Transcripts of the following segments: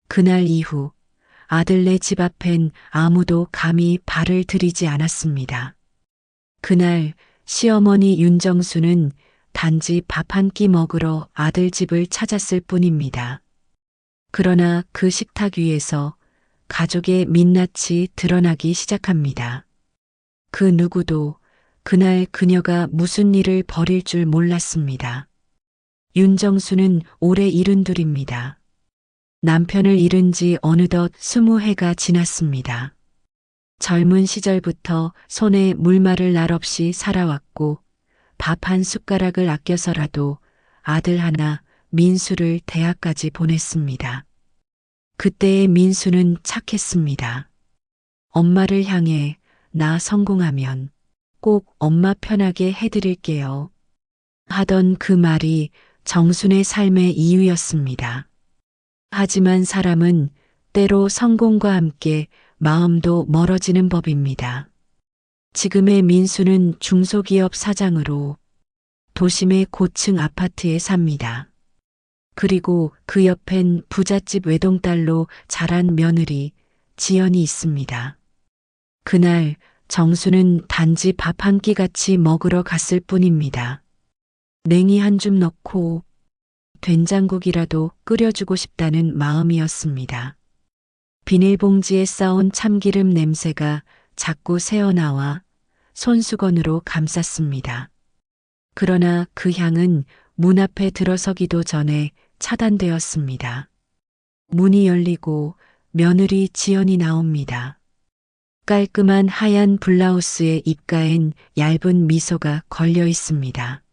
그날 이후 아들네 집 앞엔 아무도 감히 발을 들이지 않았습니다. 그날 시어머니 윤정수는 단지 밥 한 끼 먹으러 아들 집을 찾았을 뿐입니다. 그러나 그 식탁 위에서 가족의 민낯이 드러나기 시작합니다. 그 누구도 그날 그녀가 무슨 일을 벌일 줄 몰랐습니다. 윤정수는 올해 72입니다. 남편을 잃은 지 어느덧 20해가 지났습니다. 젊은 시절부터 손에 물말을 날 없이 살아왔고 밥 한 숟가락을 아껴서라도 아들 하나 민수를 대학까지 보냈습니다. 그때의 민수는 착했습니다. 엄마를 향해 나 성공하면 꼭 엄마 편하게 해드릴게요. 하던 그 말이 정순의 삶의 이유였습니다. 하지만 사람은 때로 성공과 함께 마음도 멀어지는 법입니다. 지금의 민수는 중소기업 사장으로 도심의 고층 아파트에 삽니다. 그리고 그 옆엔 부잣집 외동딸로 자란 며느리 지연이 있습니다. 그날 정수는 단지 밥 한 끼 같이 먹으러 갔을 뿐입니다. 냉이 한 줌 넣고 된장국이라도 끓여주고 싶다는 마음이었습니다. 비닐봉지에 쌓은 참기름 냄새가 자꾸 새어나와 손수건으로 감쌌습니다. 그러나 그 향은 문 앞에 들어서기도 전에 차단되었습니다. 문이 열리고 며느리 지연이 나옵니다. 깔끔한 하얀 블라우스의 입가엔 얇은 미소가 걸려 있습니다.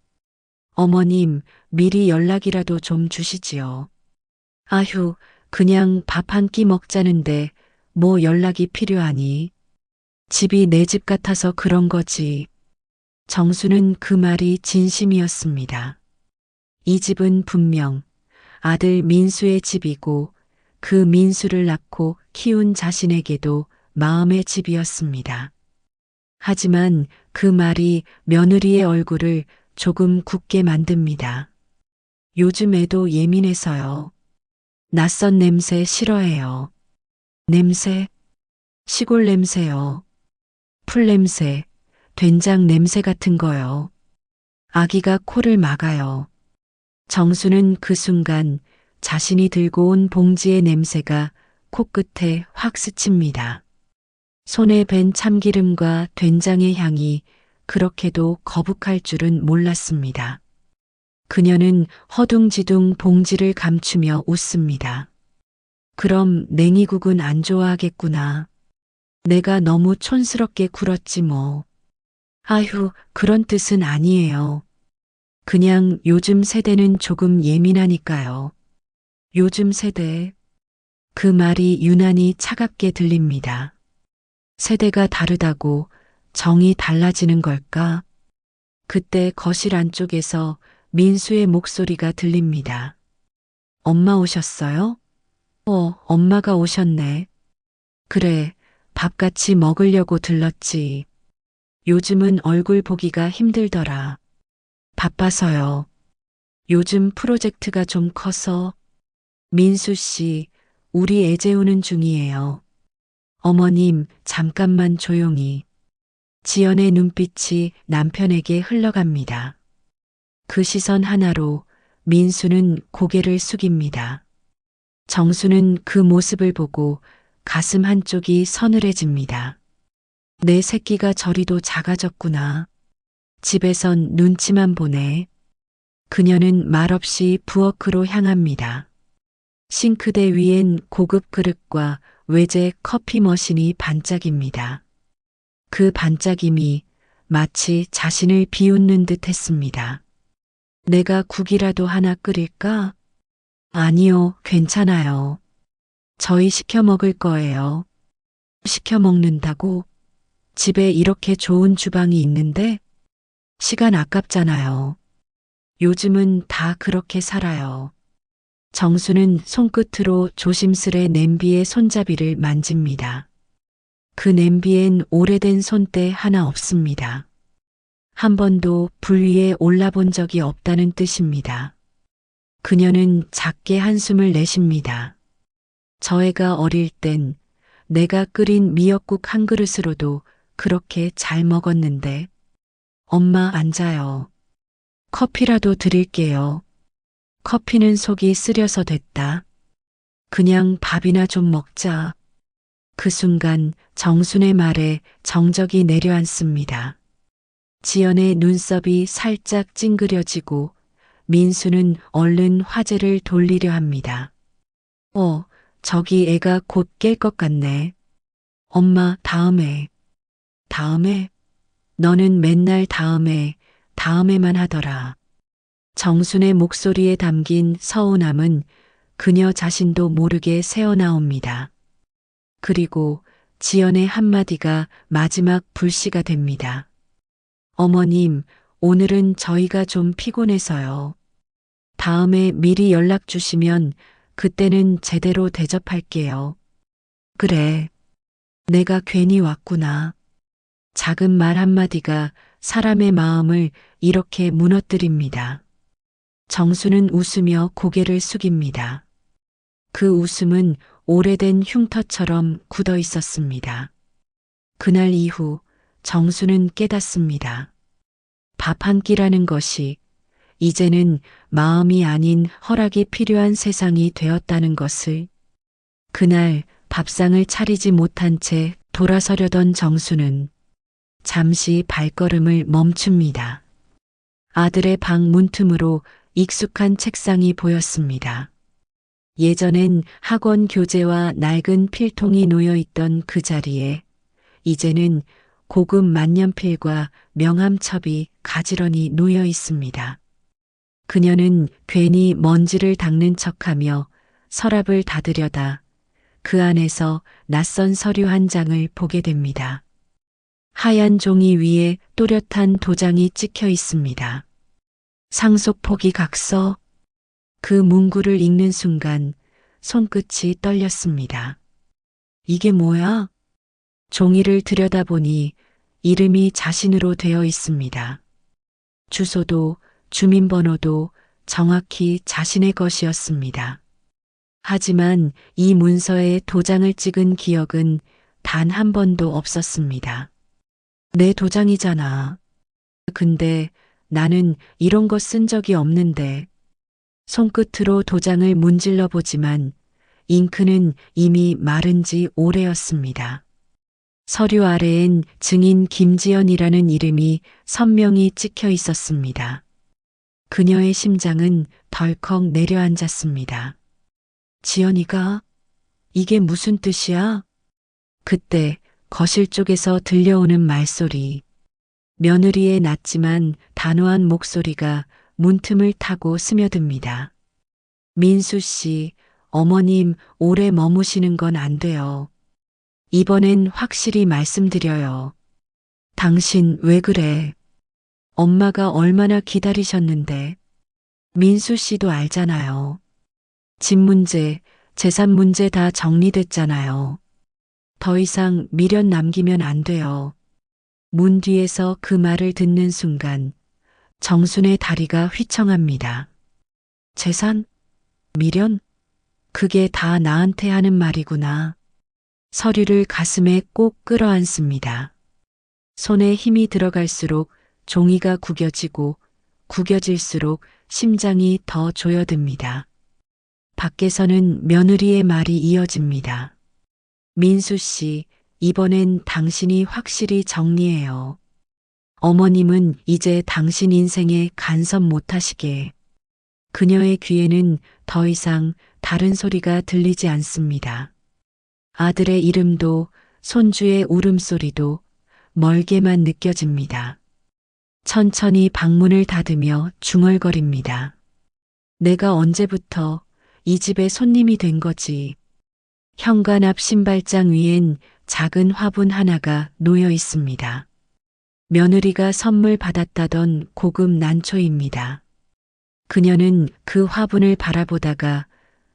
어머님, 미리 연락이라도 좀 주시지요. 아휴, 그냥 밥 한 끼 먹자는데 뭐 연락이 필요하니? 집이 내 집 같아서 그런 거지. 정수는 그 말이 진심이었습니다. 이 집은 분명 아들 민수의 집이고 그 민수를 낳고 키운 자신에게도 마음의 집이었습니다. 하지만 그 말이 며느리의 얼굴을 조금 굳게 만듭니다. 요즘 애도 예민해서요. 낯선 냄새 싫어해요. 냄새? 시골 냄새요. 풀 냄새, 된장 냄새 같은 거요. 아기가 코를 막아요. 정수는 그 순간 자신이 들고 온 봉지의 냄새가 코끝에 확 스칩니다. 손에 밴 참기름과 된장의 향이 그렇게도 거북할 줄은 몰랐습니다. 그녀는 허둥지둥 봉지를 감추며 웃습니다. 그럼 냉이국은 안 좋아하겠구나. 내가 너무 촌스럽게 굴었지 뭐. 아휴, 그런 뜻은 아니에요. 그냥 요즘 세대는 조금 예민하니까요. 요즘 세대. 그 말이 유난히 차갑게 들립니다. 세대가 다르다고 정이 달라지는 걸까? 그때 거실 안쪽에서 민수의 목소리가 들립니다. 엄마 오셨어요? 엄마가 오셨네. 그래, 밥 같이 먹으려고 들렀지. 요즘은 얼굴 보기가 힘들더라. 바빠서요. 요즘 프로젝트가 좀 커서. 민수 씨, 우리 애 재우는 중이에요. 어머님, 잠깐만 조용히. 지연의 눈빛이 남편에게 흘러갑니다. 그 시선 하나로 민수는 고개를 숙입니다. 정수는 그 모습을 보고 가슴 한쪽이 서늘해집니다. 내 새끼가 저리도 작아졌구나. 집에선 눈치만 보네. 그녀는 말없이 부엌으로 향합니다. 싱크대 위엔 고급 그릇과 외제 커피 머신이 반짝입니다. 그 반짝임이 마치 자신을 비웃는 듯 했습니다. 내가 국이라도 하나 끓일까? 아니요, 괜찮아요. 저희 시켜 먹을 거예요. 시켜 먹는다고? 집에 이렇게 좋은 주방이 있는데? 시간 아깝잖아요. 요즘은 다 그렇게 살아요. 정수는 손끝으로 조심스레 냄비의 손잡이를 만집니다. 그 냄비엔 오래된 손때 하나 없습니다. 한 번도 불 위에 올라본 적이 없다는 뜻입니다. 그녀는 작게 한숨을 내쉽니다. 저 애가 어릴 땐 내가 끓인 미역국 한 그릇으로도 그렇게 잘 먹었는데. 엄마 앉아요. 커피라도 드릴게요. 커피는 속이 쓰려서 됐다. 그냥 밥이나 좀 먹자. 그 순간 정순의 말에 정적이 내려앉습니다. 지연의 눈썹이 살짝 찡그려지고 민수는 얼른 화제를 돌리려 합니다. 저기 애가 곧 깰 것 같네. 엄마, 다음에. 다음에? 너는 맨날 다음에만 하더라. 정순의 목소리에 담긴 서운함은 그녀 자신도 모르게 새어나옵니다. 그리고 지연의 한마디가 마지막 불씨가 됩니다. 어머님, 오늘은 저희가 좀 피곤해서요. 다음에 미리 연락 주시면 그때는 제대로 대접할게요. 그래. 내가 괜히 왔구나. 작은 말 한마디가 사람의 마음을 이렇게 무너뜨립니다. 정수는 웃으며 고개를 숙입니다. 그 웃음은 오래된 흉터처럼 굳어 있었습니다. 그날 이후 정수는 깨닫습니다. 밥 한 끼라는 것이 이제는 마음이 아닌 허락이 필요한 세상이 되었다는 것을. 그날 밥상을 차리지 못한 채 돌아서려던 정수는 잠시 발걸음을 멈춥니다. 아들의 방 문틈으로 익숙한 책상이 보였습니다. 예전엔 학원 교재와 낡은 필통이 놓여 있던 그 자리에 이제는 고급 만년필과 명함첩이 가지런히 놓여 있습니다. 그녀는 괜히 먼지를 닦는 척하며 서랍을 닫으려다 그 안에서 낯선 서류 한 장을 보게 됩니다. 하얀 종이 위에 또렷한 도장이 찍혀 있습니다. 상속 포기 각서. 그 문구를 읽는 순간 손끝이 떨렸습니다. 이게 뭐야? 종이를 들여다보니 이름이 자신으로 되어 있습니다. 주소도 주민번호도 정확히 자신의 것이었습니다. 하지만 이 문서에 도장을 찍은 기억은 단 한 번도 없었습니다. 내 도장이잖아. 근데 나는 이런 거 쓴 적이 없는데. 손끝으로 도장을 문질러 보지만 잉크는 이미 마른 지 오래였습니다. 서류 아래엔 증인 김지연이라는 이름이 선명히 찍혀 있었습니다. 그녀의 심장은 덜컥 내려앉았습니다. 지연이가? 이게 무슨 뜻이야? 그때 거실 쪽에서 들려오는 말소리. 며느리의 낮지만 단호한 목소리가 문틈을 타고 스며듭니다. 민수 씨, 어머님 오래 머무시는 건 안 돼요. 이번엔 확실히 말씀드려요. 당신 왜 그래? 엄마가 얼마나 기다리셨는데. 민수 씨도 알잖아요. 집 문제, 재산 문제 다 정리됐잖아요. 더 이상 미련 남기면 안 돼요. 문 뒤에서 그 말을 듣는 순간 정순의 다리가 휘청합니다. 재산? 미련? 그게 다 나한테 하는 말이구나. 서류를 가슴에 꼭 끌어안습니다. 손에 힘이 들어갈수록 종이가 구겨지고 구겨질수록 심장이 더 조여듭니다. 밖에서는 며느리의 말이 이어집니다. 민수 씨, 이번엔 당신이 확실히 정리해요. 어머님은 이제 당신 인생에 간섭 못하시게. 그녀의 귀에는 더 이상 다른 소리가 들리지 않습니다. 아들의 이름도 손주의 울음소리도 멀게만 느껴집니다. 천천히 방문을 닫으며 중얼거립니다. 내가 언제부터 이 집의 손님이 된 거지. 현관 앞 신발장 위엔 작은 화분 하나가 놓여 있습니다. 며느리가 선물 받았다던 고급 난초입니다. 그녀는 그 화분을 바라보다가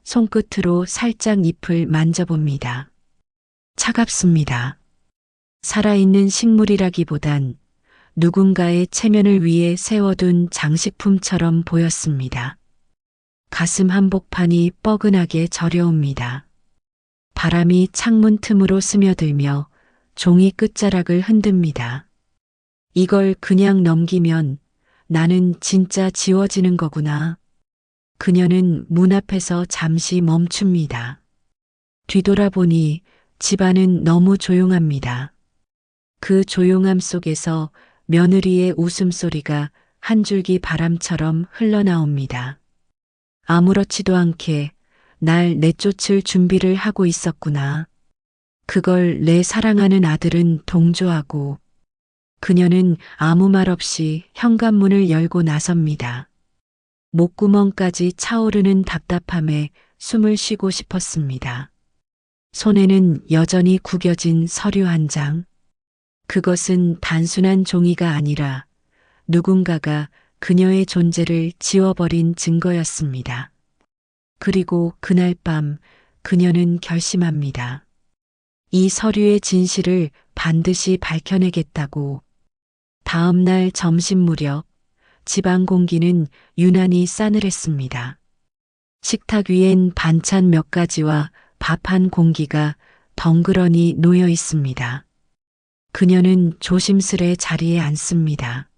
손끝으로 살짝 잎을 만져봅니다. 차갑습니다. 살아있는 식물이라기보단 누군가의 체면을 위해 세워둔 장식품처럼 보였습니다. 가슴 한복판이 뻐근하게 저려옵니다. 바람이 창문 틈으로 스며들며 종이 끝자락을 흔듭니다. 이걸 그냥 넘기면 나는 진짜 지워지는 거구나. 그녀는 문 앞에서 잠시 멈춥니다. 뒤돌아보니 집안은 너무 조용합니다. 그 조용함 속에서 며느리의 웃음소리가 한 줄기 바람처럼 흘러나옵니다. 아무렇지도 않게 날 내쫓을 준비를 하고 있었구나. 그걸 내 사랑하는 아들은 동조하고 그녀는 아무 말 없이 현관문을 열고 나섭니다. 목구멍까지 차오르는 답답함에 숨을 쉬고 싶었습니다. 손에는 여전히 구겨진 서류 한 장. 그것은 단순한 종이가 아니라 누군가가 그녀의 존재를 지워버린 증거였습니다. 그리고 그날 밤 그녀는 결심합니다. 이 서류의 진실을 반드시 밝혀내겠다고. 다음 날 점심 무렵 집안 공기는 유난히 싸늘했습니다. 식탁 위엔 반찬 몇 가지와 밥 한 공기가 덩그러니 놓여 있습니다. 그녀는 조심스레 자리에 앉습니다.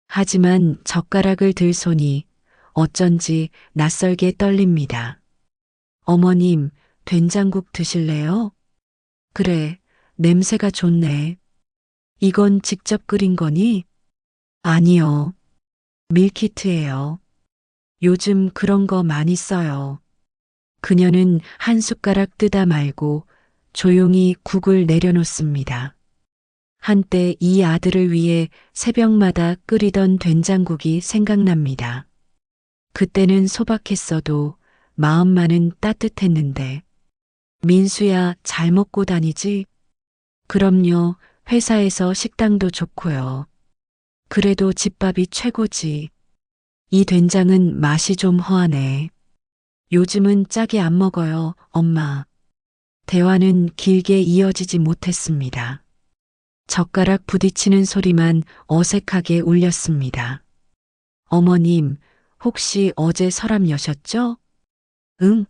하지만 젓가락을 들 손이 어쩐지 낯설게 떨립니다. 어머님, 된장국 드실래요? 그래, 냄새가 좋네. 이건 직접 끓인 거니? 아니요. 밀키트예요. 요즘 그런 거 많이 써요. 그녀는 한 숟가락 뜨다 말고 조용히 국을 내려놓습니다. 한때 이 아들을 위해 새벽마다 끓이던 된장국이 생각납니다. 그때는 소박했어도 마음만은 따뜻했는데. 민수야, 잘 먹고 다니지? 그럼요, 회사에서 식당도 좋고요. 그래도 집밥이 최고지. 이 된장은 맛이 좀 허하네. 요즘은 짜게 안 먹어요, 엄마. 대화는 길게 이어지지 못했습니다. 젓가락 부딪히는 소리만 어색하게 울렸습니다. 어머님, 혹시 어제 서랍 여셨죠? 응.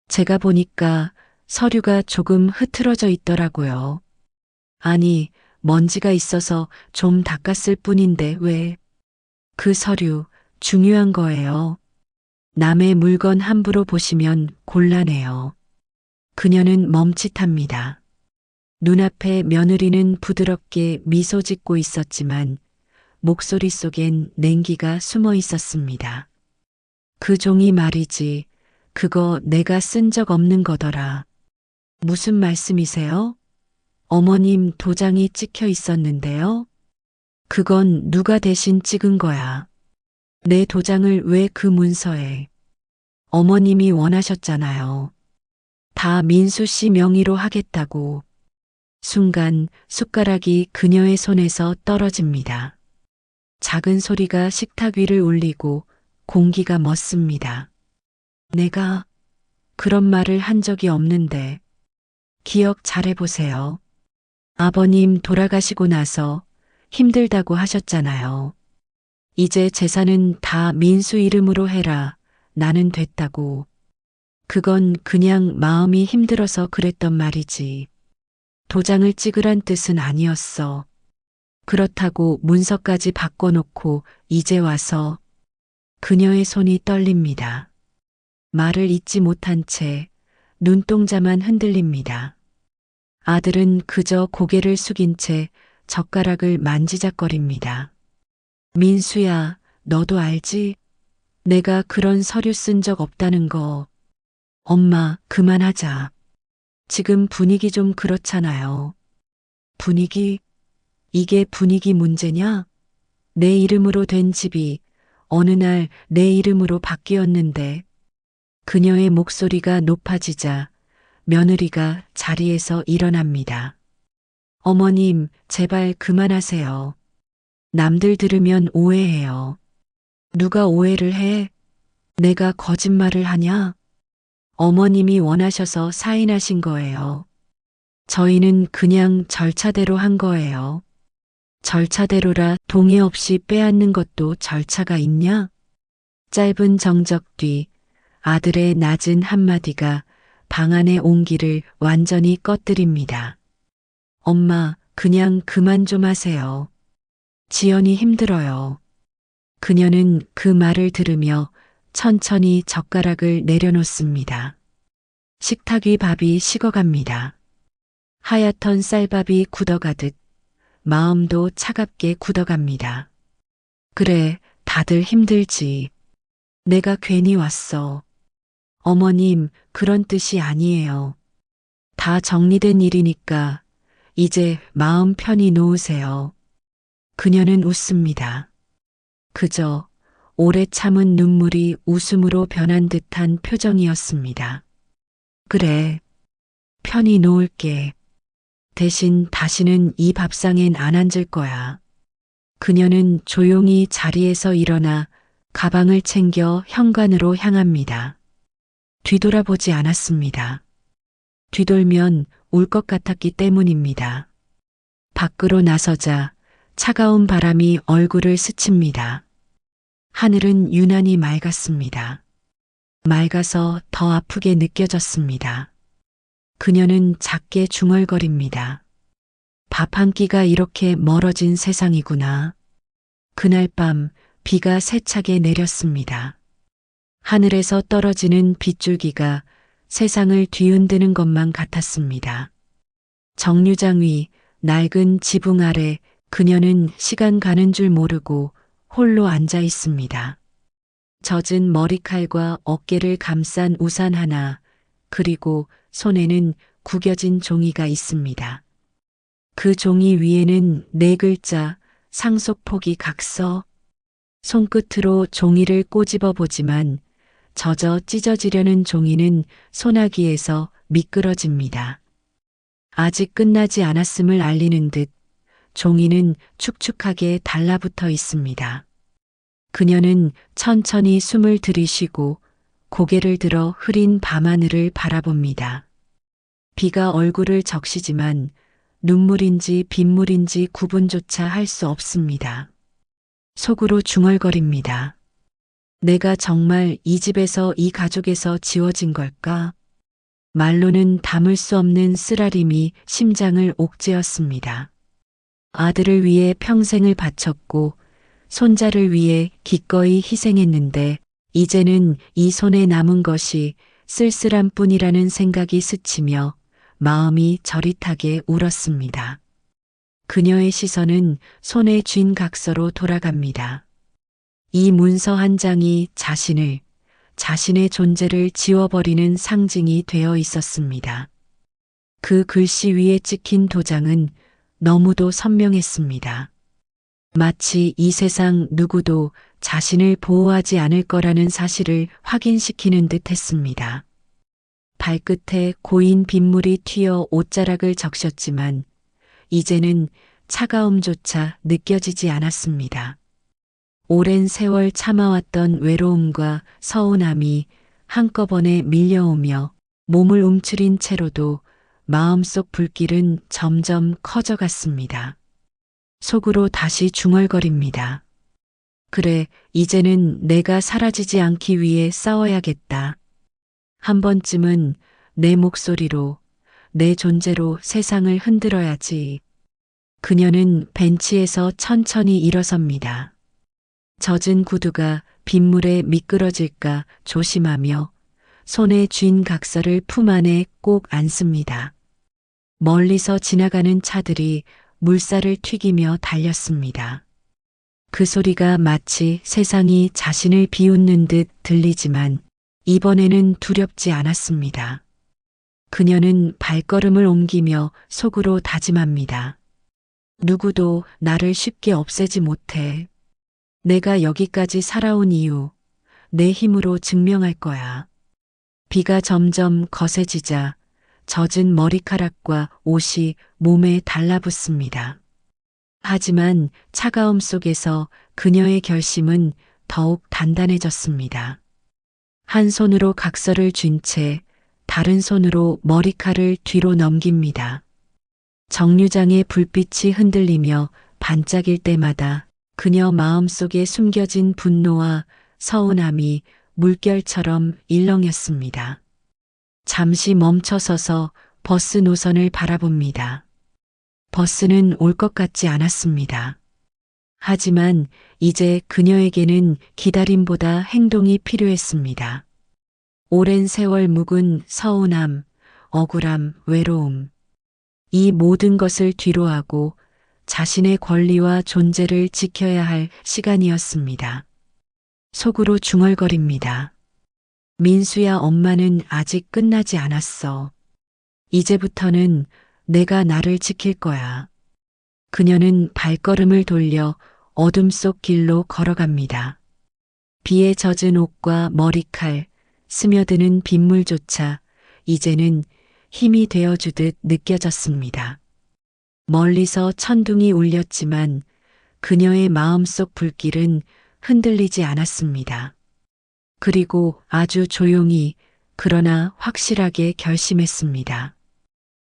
제가 보니까 서류가 조금 흐트러져 있더라고요. 아니, 먼지가 있어서 좀 닦았을 뿐인데 왜? 그 서류 중요한 거예요. 남의 물건 함부로 보시면 곤란해요. 그녀는 멈칫합니다. 눈앞에 며느리는 부드럽게 미소 짓고 있었지만 목소리 속엔 냉기가 숨어 있었습니다. 그 종이 말이지, 그거 내가 쓴 적 없는 거더라. 무슨 말씀이세요? 어머님 도장이 찍혀 있었는데요. 그건 누가 대신 찍은 거야. 내 도장을 왜 그 문서에? 어머님이 원하셨잖아요. 다 민수 씨 명의로 하겠다고. 순간 숟가락이 그녀의 손에서 떨어집니다. 작은 소리가 식탁 위를 울리고 공기가 멎습니다. 내가 그런 말을 한 적이 없는데 기억 잘해보세요. 아버님 돌아가시고 나서 힘들다고 하셨잖아요. 이제 재산은 다 민수 이름으로 해라. 나는 됐다고. 그건 그냥 마음이 힘들어서 그랬던 말이지. 도장을 찍으란 뜻은 아니었어. 그렇다고 문서까지 바꿔놓고 이제 와서. 그녀의 손이 떨립니다. 말을 잇지 못한 채 눈동자만 흔들립니다. 아들은 그저 고개를 숙인 채 젓가락을 만지작거립니다. 민수야, 너도 알지? 내가 그런 서류 쓴 적 없다는 거. 엄마, 그만하자. 지금 분위기 좀 그렇잖아요. 분위기? 이게 분위기 문제냐? 내 이름으로 된 집이 어느 날 내 이름으로 바뀌었는데. 그녀의 목소리가 높아지자 며느리가 자리에서 일어납니다. 어머님, 제발 그만하세요. 남들 들으면 오해해요. 누가 오해를 해? 내가 거짓말을 하냐? 어머님이 원하셔서 사인하신 거예요. 저희는 그냥 절차대로 한 거예요. 절차대로라 동의 없이 빼앗는 것도 절차가 있냐? 짧은 정적 뒤 아들의 낮은 한마디가 방 안의 온기를 완전히 꺼뜨립니다. 엄마, 그냥 그만 좀 하세요. 지연이 힘들어요. 그녀는 그 말을 들으며 천천히 젓가락을 내려놓습니다. 식탁 위 밥이 식어갑니다. 하얗던 쌀밥이 굳어가듯 마음도 차갑게 굳어갑니다. 그래, 다들 힘들지. 내가 괜히 왔어. 어머님, 그런 뜻이 아니에요. 다 정리된 일이니까 이제 마음 편히 놓으세요. 그녀는 웃습니다. 그저 오래 참은 눈물이 웃음으로 변한 듯한 표정이었습니다. 그래, 편히 놓을게. 대신 다시는 이 밥상엔 안 앉을 거야. 그녀는 조용히 자리에서 일어나 가방을 챙겨 현관으로 향합니다. 뒤돌아보지 않았습니다. 뒤돌면 울 것 같았기 때문입니다. 밖으로 나서자 차가운 바람이 얼굴을 스칩니다. 하늘은 유난히 맑았습니다. 맑아서 더 아프게 느껴졌습니다. 그녀는 작게 중얼거립니다. 밥 한 끼가 이렇게 멀어진 세상이구나. 그날 밤 비가 세차게 내렸습니다. 하늘에서 떨어지는 빗줄기가 세상을 뒤흔드는 것만 같았습니다. 정류장 위 낡은 지붕 아래 그녀는 시간 가는 줄 모르고 홀로 앉아 있습니다. 젖은 머리칼과 어깨를 감싼 우산 하나, 그리고 손에는 구겨진 종이가 있습니다. 그 종이 위에는 네 글자 상속포기 각서. 손끝으로 종이를 꼬집어 보지만 젖어 찢어지려는 종이는 소나기에서 미끄러집니다. 아직 끝나지 않았음을 알리는 듯 종이는 축축하게 달라붙어 있습니다. 그녀는 천천히 숨을 들이쉬고 고개를 들어 흐린 밤하늘을 바라봅니다. 비가 얼굴을 적시지만 눈물인지 빗물인지 구분조차 할 수 없습니다. 속으로 중얼거립니다. 내가 정말 이 집에서 이 가족에서 지워진 걸까? 말로는 담을 수 없는 쓰라림이 심장을 옥죄었습니다. 아들을 위해 평생을 바쳤고 손자를 위해 기꺼이 희생했는데 이제는 이 손에 남은 것이 쓸쓸함 뿐이라는 생각이 스치며 마음이 저릿하게 울었습니다. 그녀의 시선은 손에 쥔 각서로 돌아갑니다. 이 문서 한 장이 자신의 존재를 지워버리는 상징이 되어 있었습니다. 그 글씨 위에 찍힌 도장은 너무도 선명했습니다. 마치 이 세상 누구도 자신을 보호하지 않을 거라는 사실을 확인시키는 듯 했습니다. 발끝에 고인 빗물이 튀어 옷자락을 적셨지만 이제는 차가움조차 느껴지지 않았습니다. 오랜 세월 참아왔던 외로움과 서운함이 한꺼번에 밀려오며 몸을 움츠린 채로도 마음속 불길은 점점 커져갔습니다. 속으로 다시 중얼거립니다. 그래, 이제는 내가 사라지지 않기 위해 싸워야겠다. 한 번쯤은 내 목소리로, 내 존재로 세상을 흔들어야지. 그녀는 벤치에서 천천히 일어섭니다. 젖은 구두가 빗물에 미끄러질까 조심하며 손에 쥔 각서를 품 안에 꼭 안습니다. 멀리서 지나가는 차들이 물살을 튀기며 달렸습니다. 그 소리가 마치 세상이 자신을 비웃는 듯 들리지만 이번에는 두렵지 않았습니다. 그녀는 발걸음을 옮기며 속으로 다짐합니다. 누구도 나를 쉽게 없애지 못해. 내가 여기까지 살아온 이유, 내 힘으로 증명할 거야. 비가 점점 거세지자 젖은 머리카락과 옷이 몸에 달라붙습니다. 하지만 차가움 속에서 그녀의 결심은 더욱 단단해졌습니다. 한 손으로 각서를 쥔 채 다른 손으로 머리칼을 뒤로 넘깁니다. 정류장의 불빛이 흔들리며 반짝일 때마다 그녀 마음속에 숨겨진 분노와 서운함이 물결처럼 일렁였습니다. 잠시 멈춰서서 버스 노선을 바라봅니다. 버스는 올 것 같지 않았습니다. 하지만 이제 그녀에게는 기다림보다 행동이 필요했습니다. 오랜 세월 묵은 서운함, 억울함, 외로움. 이 모든 것을 뒤로하고 자신의 권리와 존재를 지켜야 할 시간이었습니다. 속으로 중얼거립니다. 민수야, 엄마는 아직 끝나지 않았어. 이제부터는 내가 나를 지킬 거야. 그녀는 발걸음을 돌려 어둠 속 길로 걸어갑니다. 비에 젖은 옷과 머리칼, 스며드는 빗물조차 이제는 힘이 되어주듯 느껴졌습니다. 멀리서 천둥이 울렸지만 그녀의 마음속 불길은 흔들리지 않았습니다. 그리고 아주 조용히 그러나 확실하게 결심했습니다.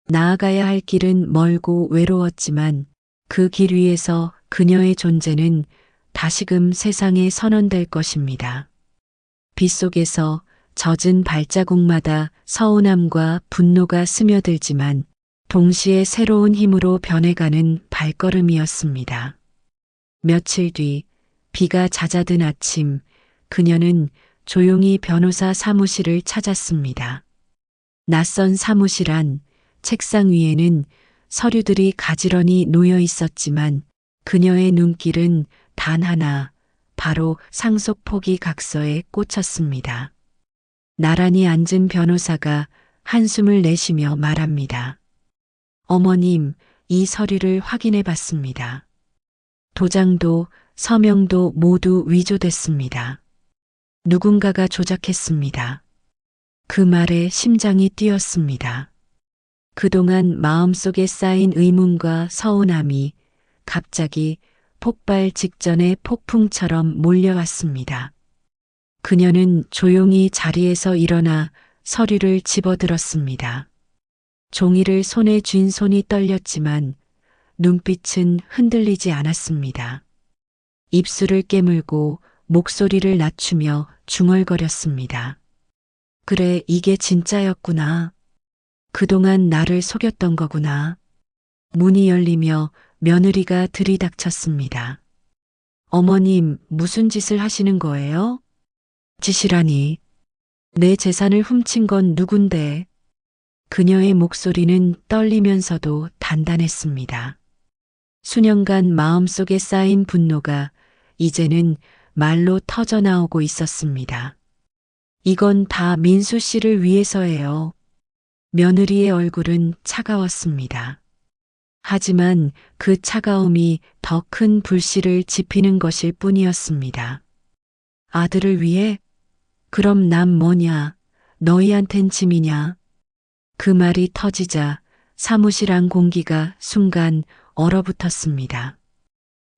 나아가야 할 길은 멀고 외로웠지만 그 길 위에서 그녀의 존재는 다시금 세상에 선언될 것입니다. 빗속에서 젖은 발자국마다 서운함과 분노가 스며들지만 동시에 새로운 힘으로 변해가는 발걸음이었습니다. 며칠 뒤 비가 잦아든 아침, 그녀는 조용히 변호사 사무실을 찾았습니다. 낯선 사무실 안 책상 위에는 서류들이 가지런히 놓여 있었지만 그녀의 눈길은 단 하나, 바로 상속 포기 각서에 꽂혔습니다. 나란히 앉은 변호사가 한숨을 내쉬며 말합니다. 어머님, 이 서류를 확인해 봤습니다. 도장도 서명도 모두 위조됐습니다. 누군가가 조작했습니다. 그 말에 심장이 뛰었습니다. 그동안 마음속에 쌓인 의문과 서운함이 갑자기 폭발 직전의 폭풍처럼 몰려왔습니다. 그녀는 조용히 자리에서 일어나 서류를 집어들었습니다. 종이를 손에 쥔 손이 떨렸지만 눈빛은 흔들리지 않았습니다. 입술을 깨물고 목소리를 낮추며 중얼거렸습니다. 그래, 이게 진짜였구나. 그동안 나를 속였던 거구나. 문이 열리며 며느리가 들이닥쳤습니다. 어머님, 무슨 짓을 하시는 거예요? 짓이라니. 내 재산을 훔친 건 누군데? 그녀의 목소리는 떨리면서도 단단했습니다. 수년간 마음속에 쌓인 분노가 이제는 말로 터져나오고 있었습니다. 이건 다 민수 씨를 위해서예요. 며느리의 얼굴은 차가웠습니다. 하지만 그 차가움이 더 큰 불씨를 지피는 것일 뿐이었습니다. 아들을 위해? 그럼 난 뭐냐? 너희한텐 짐이냐? 그 말이 터지자 사무실 안 공기가 순간 얼어붙었습니다.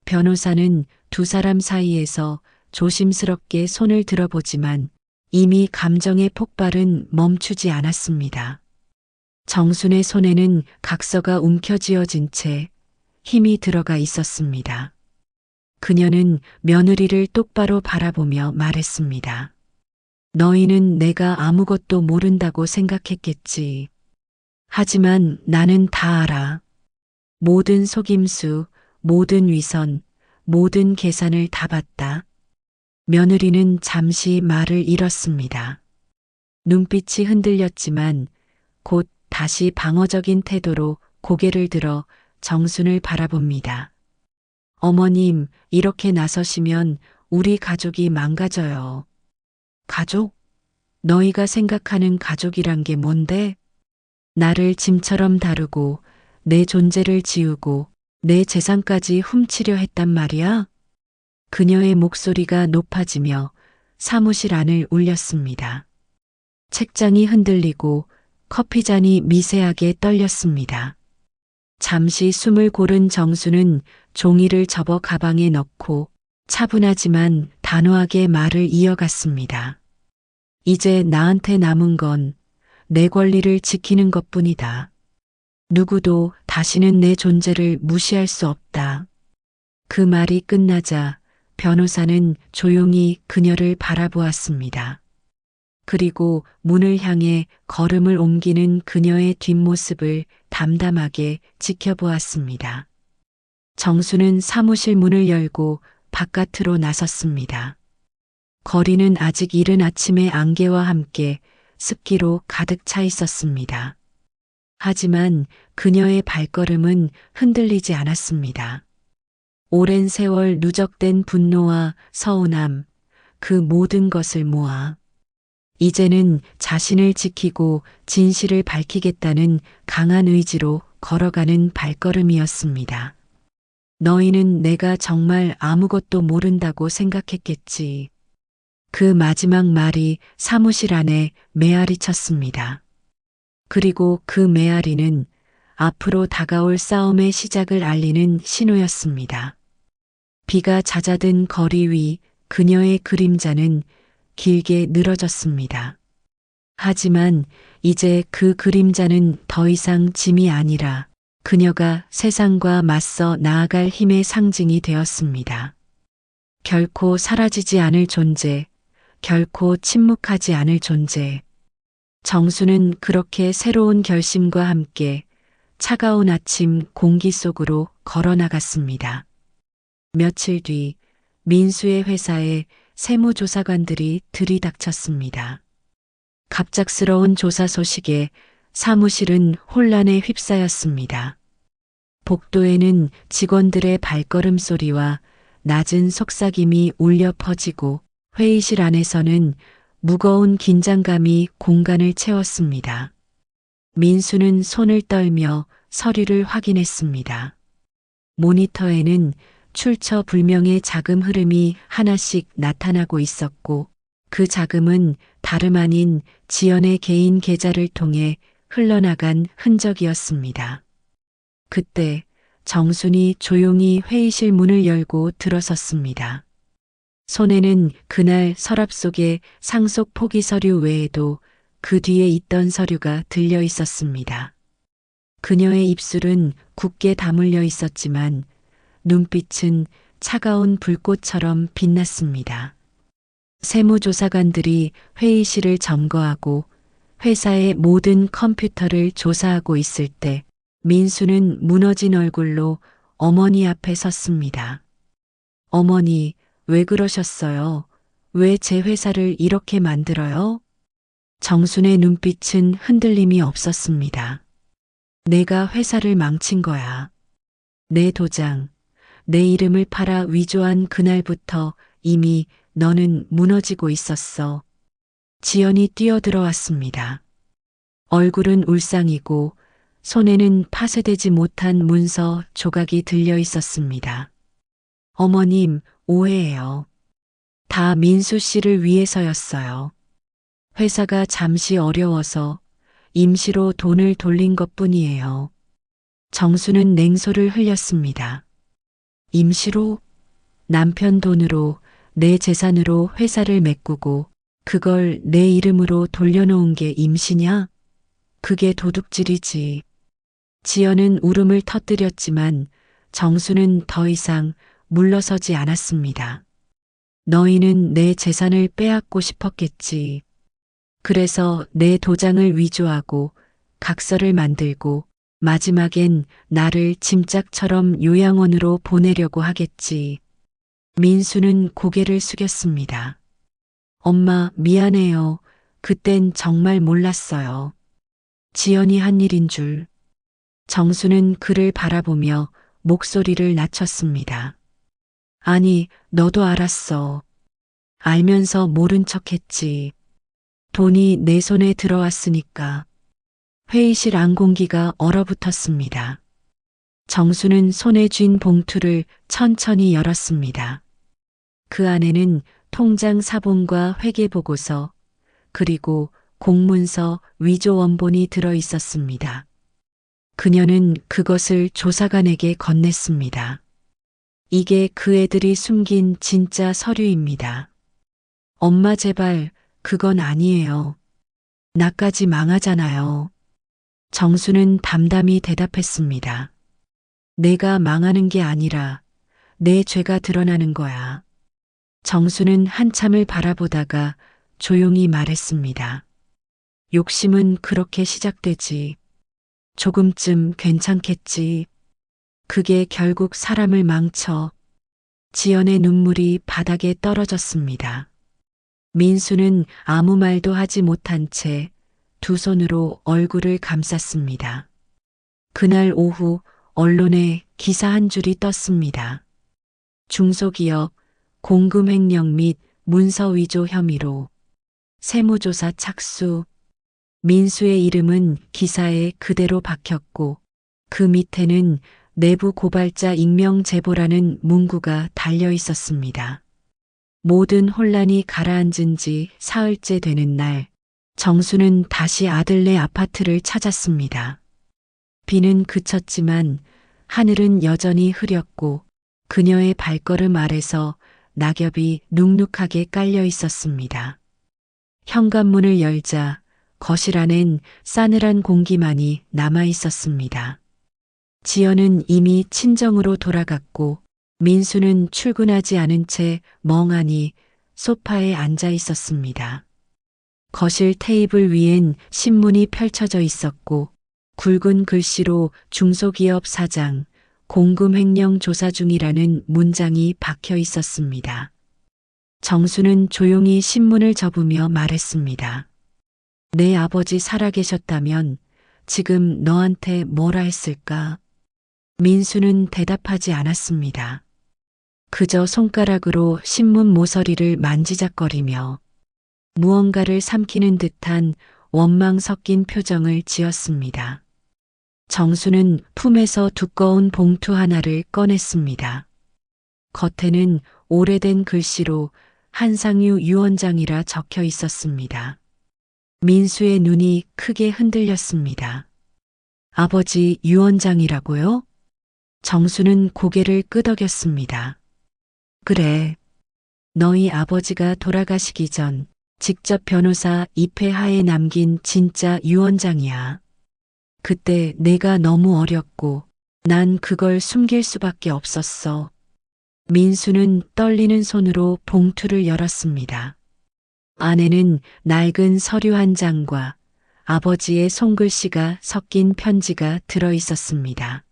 변호사는 두 사람 사이에서 조심스럽게 손을 들어보지만 이미 감정의 폭발은 멈추지 않았습니다. 정순의 손에는 각서가 움켜쥐어진 채 힘이 들어가 있었습니다. 그녀는 며느리를 똑바로 바라보며 말했습니다. 너희는 내가 아무것도 모른다고 생각했겠지. 하지만 나는 다 알아. 모든 속임수, 모든 위선, 모든 계산을 다 봤다. 며느리는 잠시 말을 잃었습니다. 눈빛이 흔들렸지만 곧 다시 방어적인 태도로 고개를 들어 정순을 바라봅니다. 어머님, 이렇게 나서시면 우리 가족이 망가져요. 가족? 너희가 생각하는 가족이란 게 뭔데? 나를 짐처럼 다루고 내 존재를 지우고 내 재산까지 훔치려 했단 말이야? 그녀의 목소리가 높아지며 사무실 안을 울렸습니다. 책장이 흔들리고 커피잔이 미세하게 떨렸습니다. 잠시 숨을 고른 정수는 종이를 접어 가방에 넣고 차분하지만 단호하게 말을 이어갔습니다. 이제 나한테 남은 건 내 권리를 지키는 것뿐이다. 누구도 다시는 내 존재를 무시할 수 없다. 그 말이 끝나자 변호사는 조용히 그녀를 바라보았습니다. 그리고 문을 향해 걸음을 옮기는 그녀의 뒷모습을 담담하게 지켜보았습니다. 정수는 사무실 문을 열고 바깥으로 나섰습니다. 거리는 아직 이른 아침의 안개와 함께 습기로 가득 차 있었습니다. 하지만 그녀의 발걸음은 흔들리지 않았습니다. 오랜 세월 누적된 분노와 서운함, 그 모든 것을 모아 이제는 자신을 지키고 진실을 밝히겠다는 강한 의지로 걸어가는 발걸음이었습니다. 너희는 내가 정말 아무것도 모른다고 생각했겠지. 그 마지막 말이 사무실 안에 메아리 쳤습니다. 그리고 그 메아리는 앞으로 다가올 싸움의 시작을 알리는 신호였습니다. 비가 잦아든 거리 위 그녀의 그림자는 길게 늘어졌습니다. 하지만 이제 그 그림자는 더 이상 짐이 아니라 그녀가 세상과 맞서 나아갈 힘의 상징이 되었습니다. 결코 사라지지 않을 존재, 결코 침묵하지 않을 존재. 정수는 그렇게 새로운 결심과 함께 차가운 아침 공기 속으로 걸어 나갔습니다. 며칠 뒤 민수의 회사에 세무조사관들이 들이닥쳤습니다. 갑작스러운 조사 소식에 사무실은 혼란에 휩싸였습니다. 복도에는 직원들의 발걸음 소리와 낮은 속삭임이 울려 퍼지고 회의실 안에서는 무거운 긴장감이 공간을 채웠습니다. 민수는 손을 떨며 서류를 확인했습니다. 모니터에는 출처 불명의 자금 흐름이 하나씩 나타나고 있었고 그 자금은 다름 아닌 지연의 개인 계좌를 통해 흘러나간 흔적이었습니다. 그때 정순이 조용히 회의실 문을 열고 들어섰습니다. 손에는 그날 서랍 속의 상속 포기 서류 외에도 그 뒤에 있던 서류가 들려 있었습니다. 그녀의 입술은 굳게 다물려 있었지만 눈빛은 차가운 불꽃처럼 빛났습니다. 세무조사관들이 회의실을 점거하고 회사의 모든 컴퓨터를 조사하고 있을 때 민수는 무너진 얼굴로 어머니 앞에 섰습니다. 어머니, 왜 그러셨어요? 왜 제 회사를 이렇게 만들어요? 정순의 눈빛은 흔들림이 없었습니다. 내가 회사를 망친 거야. 내 도장, 내 이름을 팔아 위조한 그날부터 이미 너는 무너지고 있었어. 지연이 뛰어들어왔습니다. 얼굴은 울상이고 손에는 파쇄되지 못한 문서 조각이 들려 있었습니다. 어머님, 오해예요. 다 민수 씨를 위해서였어요. 회사가 잠시 어려워서 임시로 돈을 돌린 것뿐이에요. 정수는 냉소를 흘렸습니다. 임시로? 남편 돈으로 내 재산으로 회사를 메꾸고 그걸 내 이름으로 돌려놓은 게 임시냐? 그게 도둑질이지. 지연은 울음을 터뜨렸지만 정수는 더 이상 물러서지 않았습니다. 너희는 내 재산을 빼앗고 싶었겠지. 그래서 내 도장을 위조하고 각서를 만들고 마지막엔 나를 짐짝처럼 요양원으로 보내려고 하겠지. 민수는 고개를 숙였습니다. 엄마, 미안해요. 그땐 정말 몰랐어요. 지연이 한 일인 줄. 정수는 그를 바라보며 목소리를 낮췄습니다. 아니, 너도 알았어. 알면서 모른 척했지. 돈이 내 손에 들어왔으니까. 회의실 안 공기가 얼어붙었습니다. 정수는 손에 쥔 봉투를 천천히 열었습니다. 그 안에는 통장 사본과 회계보고서, 그리고 공문서 위조 원본이 들어 있었습니다. 그녀는 그것을 조사관에게 건넸습니다. 이게 그 애들이 숨긴 진짜 서류입니다. 엄마 제발, 그건 아니에요. 나까지 망하잖아요. 정수는 담담히 대답했습니다. 내가 망하는 게 아니라 내 죄가 드러나는 거야. 정수는 한참을 바라보다가 조용히 말했습니다. 욕심은 그렇게 시작되지. 조금쯤 괜찮겠지. 그게 결국 사람을 망쳐. 지연의 눈물이 바닥에 떨어졌습니다. 민수는 아무 말도 하지 못한 채 두 손으로 얼굴을 감쌌습니다. 그날 오후 언론에 기사 한 줄이 떴습니다. 중소기업 공금 횡령 및 문서 위조 혐의로 세무조사 착수. 민수의 이름은 기사에 그대로 박혔고 그 밑에는 내부 고발자 익명 제보라는 문구가 달려 있었습니다. 모든 혼란이 가라앉은 지 사흘째 되는 날, 정수는 다시 아들네 아파트를 찾았습니다. 비는 그쳤지만 하늘은 여전히 흐렸고 그녀의 발걸음 아래서 낙엽이 눅눅하게 깔려 있었습니다. 현관문을 열자 거실 안엔 싸늘한 공기만이 남아 있었습니다. 지연은 이미 친정으로 돌아갔고 민수는 출근하지 않은 채 멍하니 소파에 앉아 있었습니다. 거실 테이블 위엔 신문이 펼쳐져 있었고 굵은 글씨로 중소기업 사장, 공금 횡령 조사 중이라는 문장이 박혀 있었습니다. 정수는 조용히 신문을 접으며 말했습니다. 내 아버지 살아계셨다면 지금 너한테 뭐라 했을까? 민수는 대답하지 않았습니다. 그저 손가락으로 신문 모서리를 만지작거리며 무언가를 삼키는 듯한 원망 섞인 표정을 지었습니다. 정수는 품에서 두꺼운 봉투 하나를 꺼냈습니다. 겉에는 오래된 글씨로 한상유 유원장이라 적혀 있었습니다. 민수의 눈이 크게 흔들렸습니다. 아버지 유원장이라고요? 정수는 고개를 끄덕였습니다. 그래. 너희 아버지가 돌아가시기 전 직접 변호사 입회하에 남긴 진짜 유언장이야. 그때 내가 너무 어렸고 난 그걸 숨길 수밖에 없었어. 민수는 떨리는 손으로 봉투를 열었습니다. 안에는 낡은 서류 한 장과 아버지의 손글씨가 섞인 편지가 들어 있었습니다.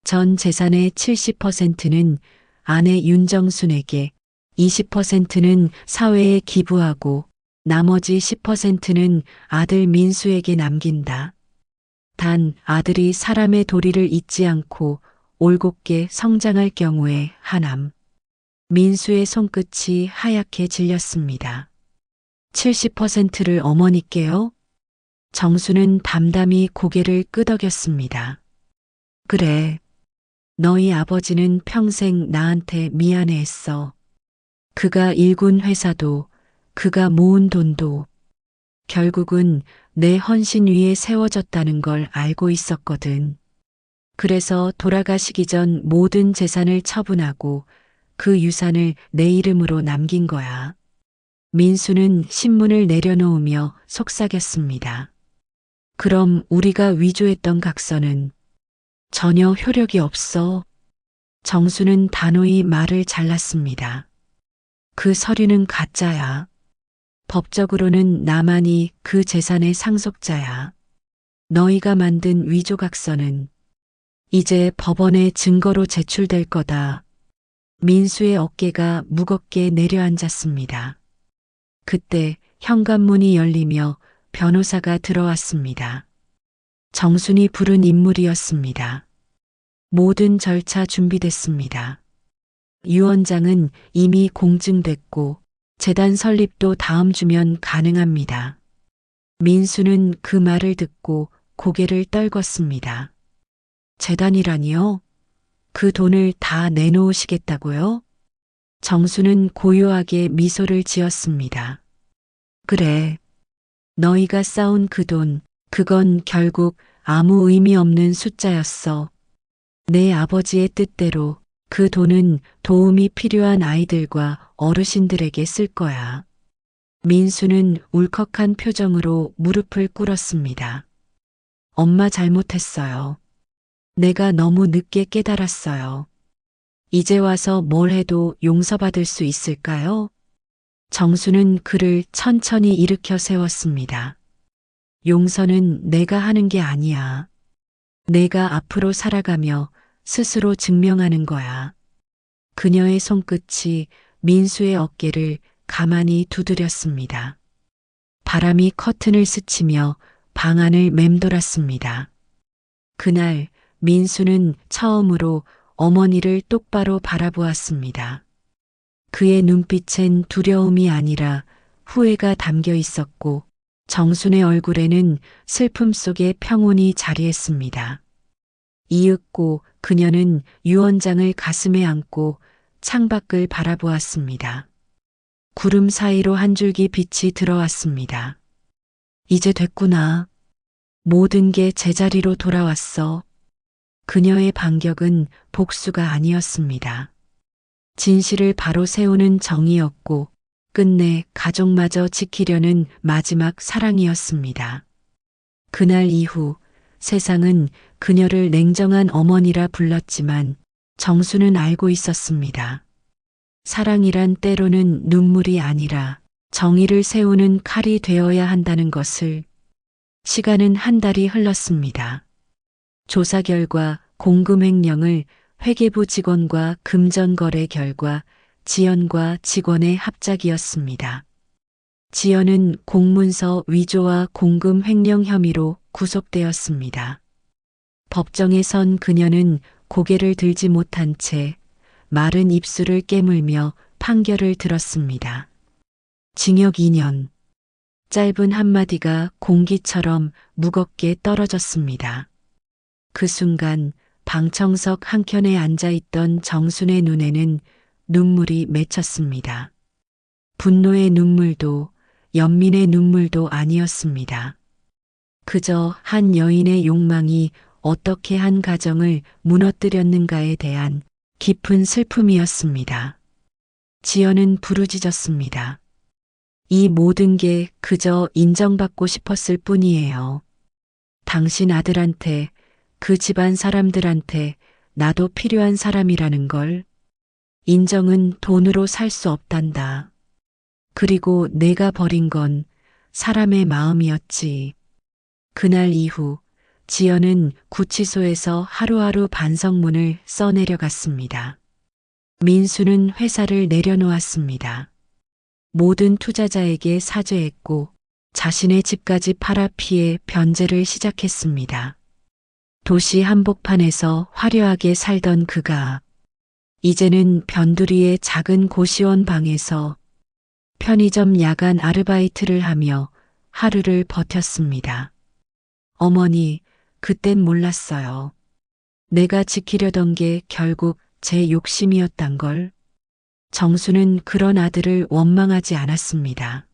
전 재산의 70%는 아내 윤정순에게, 20%는 사회에 기부하고 나머지 10%는 아들 민수에게 남긴다. 단 아들이 사람의 도리를 잊지 않고 올곧게 성장할 경우에 하남. 민수의 손끝이 하얗게 질렸습니다. 70%를 어머니께요? 정수는 담담히 고개를 끄덕였습니다. 그래. 너희 아버지는 평생 나한테 미안해했어. 그가 일군 회사도, 그가 모은 돈도 결국은 내 헌신 위에 세워졌다는 걸 알고 있었거든. 그래서 돌아가시기 전 모든 재산을 처분하고 그 유산을 내 이름으로 남긴 거야. 민수는 신문을 내려놓으며 속삭였습니다. 그럼 우리가 위조했던 각서는 전혀 효력이 없어. 정수는 단호히 말을 잘랐습니다. 그 서류는 가짜야. 법적으로는 나만이 그 재산의 상속자야. 너희가 만든 위조각서는 이제 법원에 증거로 제출될 거다. 민수의 어깨가 무겁게 내려앉았습니다. 그때 현관문이 열리며 변호사가 들어왔습니다. 정순이 부른 인물이었습니다. 모든 절차 준비됐습니다. 유언장은 이미 공증됐고 재단 설립도 다음 주면 가능합니다. 민수는 그 말을 듣고 고개를 떨궜습니다. 재단이라니요? 그 돈을 다 내놓으시겠다고요? 정수는 고요하게 미소를 지었습니다. 그래. 너희가 쌓은 그 돈, 그건 결국 아무 의미 없는 숫자였어. 내 아버지의 뜻대로 그 돈은 도움이 필요한 아이들과 어르신들에게 쓸 거야. 민수는 울컥한 표정으로 무릎을 꿇었습니다. 엄마 잘못했어요. 내가 너무 늦게 깨달았어요. 이제 와서 뭘 해도 용서받을 수 있을까요? 정수는 그를 천천히 일으켜 세웠습니다. 용서는 내가 하는 게 아니야. 내가 앞으로 살아가며 스스로 증명하는 거야. 그녀의 손끝이 민수의 어깨를 가만히 두드렸습니다. 바람이 커튼을 스치며 방 안을 맴돌았습니다. 그날 민수는 처음으로 어머니를 똑바로 바라보았습니다. 그의 눈빛엔 두려움이 아니라 후회가 담겨 있었고 정순의 얼굴에는 슬픔 속에 평온이 자리했습니다. 이윽고 그녀는 유언장을 가슴에 안고 창밖을 바라보았습니다. 구름 사이로 한 줄기 빛이 들어왔습니다. 이제 됐구나. 모든 게 제자리로 돌아왔어. 그녀의 반격은 복수가 아니었습니다. 진실을 바로 세우는 정의였고 끝내 가족마저 지키려는 마지막 사랑이었습니다. 그날 이후 세상은 그녀를 냉정한 어머니라 불렀지만 정수는 알고 있었습니다. 사랑이란 때로는 눈물이 아니라 정의를 세우는 칼이 되어야 한다는 것을. 시간은 한 달이 흘렀습니다. 조사 결과 공금 횡령을 회계부 직원과 금전거래 결과 지연과 직원의 합작이었습니다. 지연은 공문서 위조와 공금 횡령 혐의로 구속되었습니다. 법정에 선 그녀는 고개를 들지 못한 채 마른 입술을 깨물며 판결을 들었습니다. 징역 2년. 짧은 한마디가 공기처럼 무겁게 떨어졌습니다. 그 순간 방청석 한켠에 앉아있던 정순의 눈에는 눈물이 맺혔습니다. 분노의 눈물도 연민의 눈물도 아니었습니다. 그저 한 여인의 욕망이 어떻게 한 가정을 무너뜨렸는가에 대한 깊은 슬픔이었습니다. 지연은 부르짖었습니다. 이 모든 게 그저 인정받고 싶었을 뿐이에요. 당신 아들한테, 그 집안 사람들한테 나도 필요한 사람이라는 걸. 인정은 돈으로 살 수 없단다. 그리고 내가 버린 건 사람의 마음이었지. 그날 이후 지연은 구치소에서 하루하루 반성문을 써내려갔습니다. 민수는 회사를 내려놓았습니다. 모든 투자자에게 사죄했고 자신의 집까지 팔아 피해 변제를 시작했습니다. 도시 한복판에서 화려하게 살던 그가 이제는 변두리의 작은 고시원 방에서 편의점 야간 아르바이트를 하며 하루를 버텼습니다. 어머니, 그땐 몰랐어요. 내가 지키려던 게 결국 제 욕심이었단 걸. 정수는 그런 아들을 원망하지 않았습니다.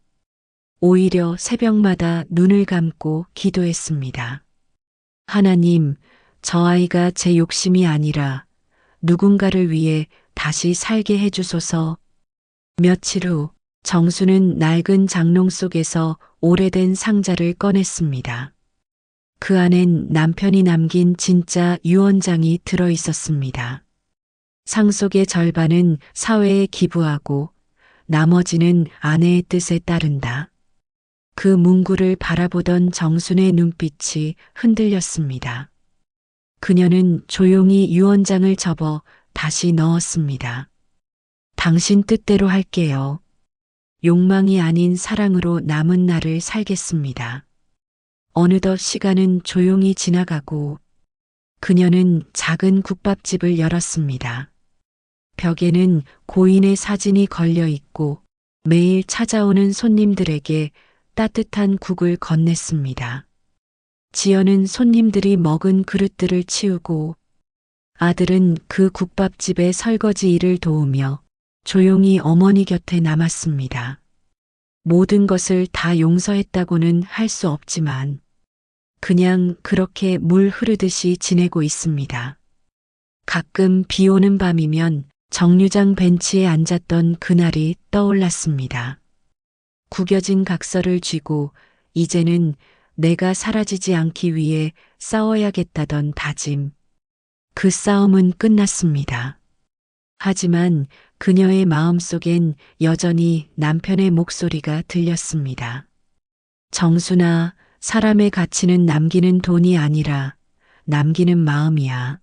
오히려 새벽마다 눈을 감고 기도했습니다. 하나님, 저 아이가 제 욕심이 아니라 누군가를 위해 다시 살게 해주소서. 며칠 후 정수는 낡은 장롱 속에서 오래된 상자를 꺼냈습니다. 그 안엔 남편이 남긴 진짜 유언장이 들어 있었습니다. 상속의 절반은 사회에 기부하고 나머지는 아내의 뜻에 따른다. 그 문구를 바라보던 정순의 눈빛이 흔들렸습니다. 그녀는 조용히 유언장을 접어 다시 넣었습니다. 당신 뜻대로 할게요. 욕망이 아닌 사랑으로 남은 날을 살겠습니다. 어느덧 시간은 조용히 지나가고 그녀는 작은 국밥집을 열었습니다. 벽에는 고인의 사진이 걸려 있고 매일 찾아오는 손님들에게 따뜻한 국을 건넸습니다. 지연은 손님들이 먹은 그릇들을 치우고 아들은 그 국밥집의 설거지 일을 도우며 조용히 어머니 곁에 남았습니다. 모든 것을 다 용서했다고는 할 수 없지만 그냥 그렇게 물 흐르듯이 지내고 있습니다. 가끔 비 오는 밤이면 정류장 벤치에 앉았던 그날이 떠올랐습니다. 구겨진 각서를 쥐고 이제는 내가 사라지지 않기 위해 싸워야겠다던 다짐. 그 싸움은 끝났습니다. 하지만 그녀의 마음속엔 여전히 남편의 목소리가 들렸습니다. 정순아, 사람의 가치는 남기는 돈이 아니라 남기는 마음이야.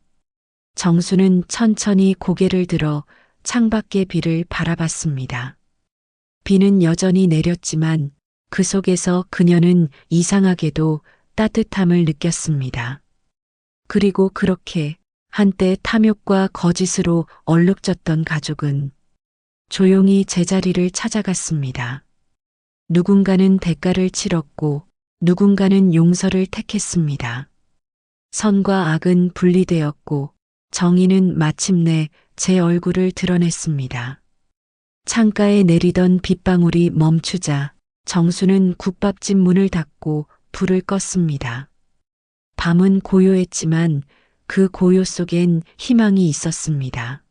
정수는 천천히 고개를 들어 창밖의 비를 바라봤습니다. 비는 여전히 내렸지만 그 속에서 그녀는 이상하게도 따뜻함을 느꼈습니다. 그리고 그렇게 한때 탐욕과 거짓으로 얼룩졌던 가족은 조용히 제자리를 찾아갔습니다. 누군가는 대가를 치렀고 누군가는 용서를 택했습니다. 선과 악은 분리되었고 정의는 마침내 제 얼굴을 드러냈습니다. 창가에 내리던 빗방울이 멈추자 정수는 국밥집 문을 닫고 불을 껐습니다. 밤은 고요했지만 그 고요 속엔 희망이 있었습니다.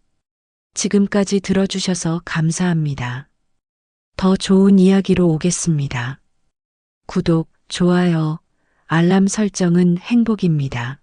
지금까지 들어주셔서 감사합니다. 더 좋은 이야기로 오겠습니다. 구독, 좋아요, 알람 설정은 행복입니다.